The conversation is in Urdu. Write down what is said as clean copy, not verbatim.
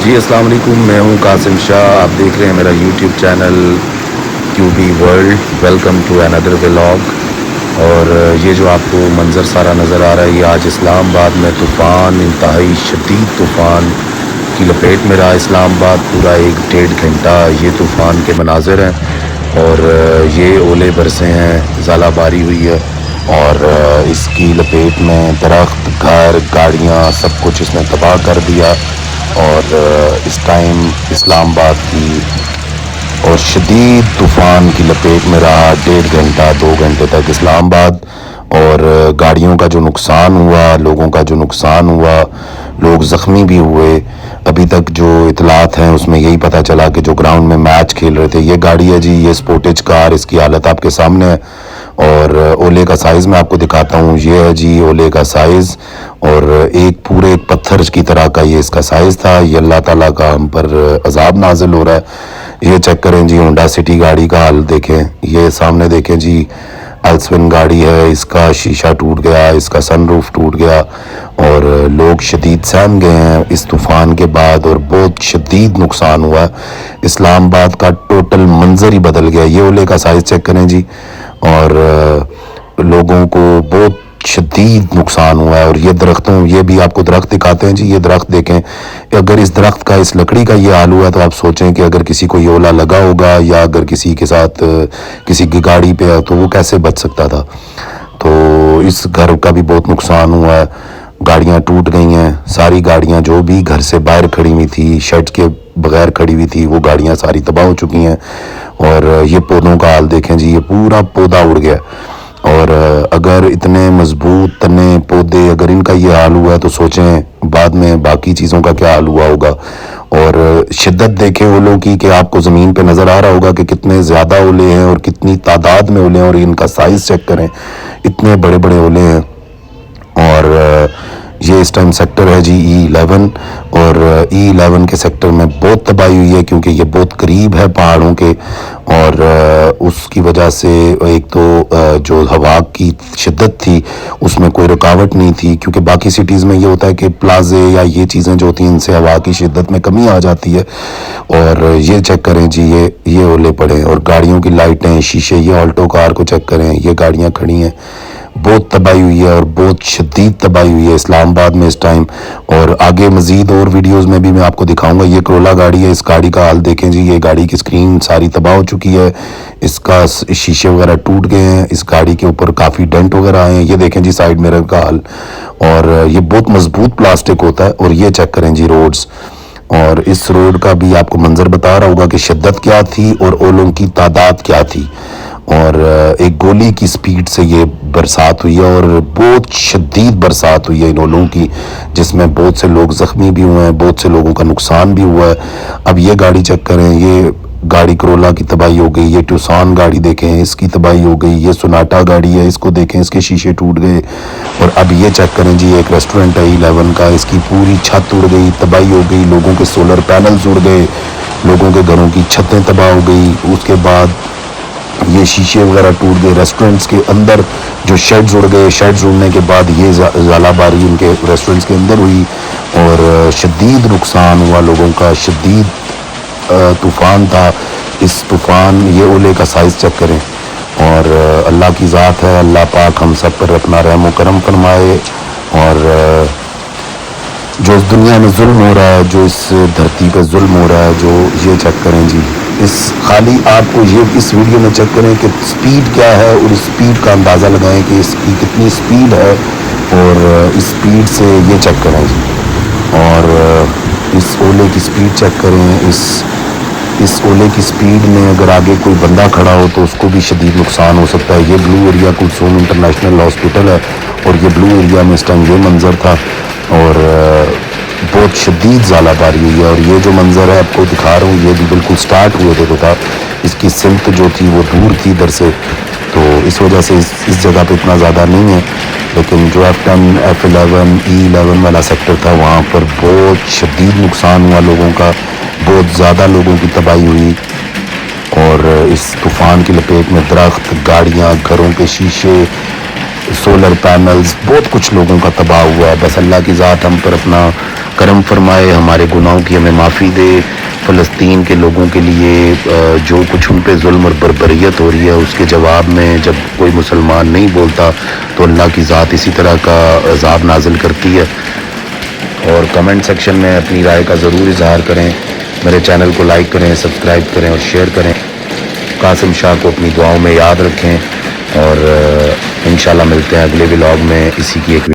جی السلام علیکم، میں ہوں قاسم شاہ. آپ دیکھ رہے ہیں میرا YouTube channel Q B world. Welcome to اندر ولاگ. اور یہ جو آپ کو منظر سارا نظر آ رہا ہے، یہ آج اسلام آباد میں طوفان، انتہائی شدید طوفان کی لپیٹ میں رہا اسلام آباد پورا 1-1.5 گھنٹہ. یہ طوفان کے مناظر ہیں اور یہ اولے برسے ہیں، ژالہ باری ہوئی ہے اور اس کی لپیٹ میں درخت، گھر، گاڑیاں، سب کچھ اس نے تباہ کر دیا. اور اس ٹائم اسلام آباد کی اور شدید طوفان کی لپیٹ میں رہا 1.5 گھنٹہ 2 گھنٹے تک اسلام آباد. اور گاڑیوں کا جو نقصان ہوا، لوگوں کا جو نقصان ہوا، لوگ زخمی بھی ہوئے. ابھی تک جو اطلاعات ہیں اس میں یہی پتہ چلا کہ جو گراؤنڈ میں میچ کھیل رہے تھے، یہ گاڑی ہے جی، یہ سپورٹیج کار، اس کی حالت آپ کے سامنے ہے. اور اولے کا سائز میں آپ کو دکھاتا ہوں، یہ ہے جی اولے کا سائز. اور ایک پورے پتھر کی طرح کا یہ اس کا سائز تھا. یہ اللہ تعالیٰ کا ہم پر عذاب نازل ہو رہا ہے. یہ چیک کریں جی ہونڈا سٹی گاڑی کا حال دیکھیں. یہ سامنے دیکھیں جی ایلسون گاڑی ہے، اس کا شیشہ ٹوٹ گیا، اس کا سن روف ٹوٹ گیا. اور لوگ شدید سہم گئے ہیں اس طوفان کے بعد اور بہت شدید نقصان ہوا ہے. اسلام آباد کا ٹوٹل منظر ہی بدل گیا. یہ اولے کا سائز چیک کریں جی. اور لوگوں کو بہت شدید نقصان ہوا ہے. اور یہ درختوں، یہ بھی آپ کو درخت دکھاتے ہیں جی. یہ درخت دیکھیں، اگر اس درخت کا، اس لکڑی کا یہ حال ہوا تو آپ سوچیں کہ اگر کسی کو یہ اولا لگا ہوگا یا اگر کسی کے ساتھ کسی کی گاڑی پہ ہے تو وہ کیسے بچ سکتا تھا. تو اس گھر کا بھی بہت نقصان ہوا ہے. گاڑیاں ٹوٹ گئی ہیں، ساری گاڑیاں جو بھی گھر سے باہر کھڑی ہوئی تھی، شیڈ کے بغیر کھڑی ہوئی تھی، وہ گاڑیاں ساری تباہ ہو چکی ہیں. اور یہ پودوں کا حال دیکھیں جی، یہ پورا پودا اڑ گیا. اور اگر اتنے مضبوط تنے پودے، اگر ان کا یہ حال ہوا تو سوچیں بعد میں باقی چیزوں کا کیا حال ہوا ہوگا. اور شدت دیکھیں اولوں کی کہ آپ کو زمین پہ نظر آ رہا ہوگا کہ کتنے زیادہ اولے ہیں اور کتنی تعداد میں اولے ہیں. اور ان کا سائز چیک کریں، اتنے بڑے بڑے اولے ہیں. اور یہ اس ٹائم سیکٹر ہے جی E11. اور E11 کے سیکٹر میں بہت تباہی ہوئی ہے کیونکہ یہ بہت قریب ہے پہاڑوں کے. اور اس کی وجہ سے ایک تو جو ہوا کی شدت تھی اس میں کوئی رکاوٹ نہیں تھی، کیونکہ باقی سٹیز میں یہ ہوتا ہے کہ پلازے یا یہ چیزیں جو ہوتی ہیں ان سے ہوا کی شدت میں کمی آ جاتی ہے. اور یہ چیک کریں جی، یہ اولے پڑے. اور گاڑیوں کی لائٹیں، شیشے، یہ آلٹو کار کو چیک کریں، یہ گاڑیاں کھڑی ہیں. بہت تباہی ہوئی ہے اور بہت شدید تباہی ہوئی ہے اسلام آباد میں اس ٹائم. اور آگے مزید اور ویڈیوز میں بھی میں آپ کو دکھاؤں گا. یہ کرولا گاڑی ہے، اس گاڑی کا حال دیکھیں جی. یہ گاڑی کی سکرین ساری تباہ ہو چکی ہے، اس کا شیشے وغیرہ ٹوٹ گئے ہیں، اس گاڑی کے اوپر کافی ڈینٹ وغیرہ آئے ہیں. یہ دیکھیں جی سائیڈ میرر کا حال. اور یہ بہت مضبوط پلاسٹک ہوتا ہے. اور یہ چیک کریں جی روڈز. اور اس روڈ کا بھی آپ کو منظر بتا رہا ہوگا کہ شدت کیا تھی اور اولوں کی تعداد کیا تھی. اور ایک گولی کی سپیڈ سے یہ برسات ہوئی ہے اور بہت شدید برسات ہوئی ہے ان اولوں کی، جس میں بہت سے لوگ زخمی بھی ہوئے ہیں، بہت سے لوگوں کا نقصان بھی ہوا ہے. اب یہ گاڑی چیک کریں، یہ گاڑی کرولا کی تباہی ہو گئی. یہ ٹیوسان گاڑی دیکھیں، اس کی تباہی ہو گئی. یہ سوناٹا گاڑی ہے، اس کو دیکھیں، اس کے شیشے ٹوٹ گئے. اور اب یہ چیک کریں جی، ایک ریسٹورنٹ ہے E11 کا، اس کی پوری چھت اڑ گئی، تباہی ہو گئی. لوگوں کے سولر پینلز اڑ گئے، لوگوں کے گھروں کی چھتیں تباہ ہو گئی. اس کے بعد یہ شیشے وغیرہ ٹوٹ گئے. ریسٹورنٹس کے اندر جو شیڈز اڑ گئے، شیڈز اڑنے کے بعد یہ ژالہ باری ان کے ریسٹورنٹس کے اندر ہوئی. اور شدید نقصان ہوا لوگوں کا. شدید طوفان تھا. اس طوفان، یہ اولے کا سائز چیک کریں. اور اللہ کی ذات ہے، اللہ پاک ہم سب پر اپنا رحم و کرم فرمائے. اور جو اس دنیا میں ظلم ہو رہا ہے، جو اس دھرتی پہ ظلم ہو رہا ہے، جو یہ چیک کریں جی. اس خالی آپ کو یہ اس ویڈیو میں چیک کریں کہ سپیڈ کیا ہے اور اس سپیڈ کا اندازہ لگائیں کہ اس کی کتنی سپیڈ ہے. اور اس سپیڈ سے یہ چیک کریں جی. اور اس اولے کی سپیڈ چیک کریں. اس اولے کی سپیڈ میں اگر آگے کوئی بندہ کھڑا ہو تو اس کو بھی شدید نقصان ہو سکتا ہے. یہ بلو ایریا کلثوم انٹرنیشنل ہاسپٹل ہے اور یہ بلو ایریا میں اس ٹائم یہ منظر تھا. اور بہت شدید ژالہ باری ہوئی ہے. اور یہ جو منظر ہے آپ کو دکھا رہا ہوں، یہ بھی بالکل سٹارٹ ہوئے تھے تھا. اس کی سمت جو تھی وہ دور تھی ادھر سے، تو اس وجہ سے اس جگہ پہ اتنا زیادہ نہیں ہے. لیکن جو F10 F11 E11 والا سیکٹر تھا وہاں پر بہت شدید نقصان ہوا لوگوں کا. بہت زیادہ لوگوں کی تباہی ہوئی. اور اس طوفان کی لپیٹ میں درخت، گاڑیاں، گھروں کے شیشے، سولر پینلز، بہت کچھ لوگوں کا تباہ ہوا ہے. بس اللہ کی ذات ہم پر اپنا کرم فرمائے, ہمارے گناہوں کی ہمیں معافی دے. فلسطین کے لوگوں کے لیے جو کچھ ان پہ ظلم اور بربریت ہو رہی ہے, اس کے جواب میں جب کوئی مسلمان نہیں بولتا تو اللہ کی ذات اسی طرح کا عذاب نازل کرتی ہے. اور کمنٹ سیکشن میں اپنی رائے کا ضرور اظہار کریں. میرے چینل کو لائک کریں, سبسکرائب کریں اور شیئر کریں. قاسم شاہ کو اپنی دعاؤں میں یاد رکھیں, اور انشاءاللہ ملتے ہیں اگلے ولاگ میں اسی کی ایک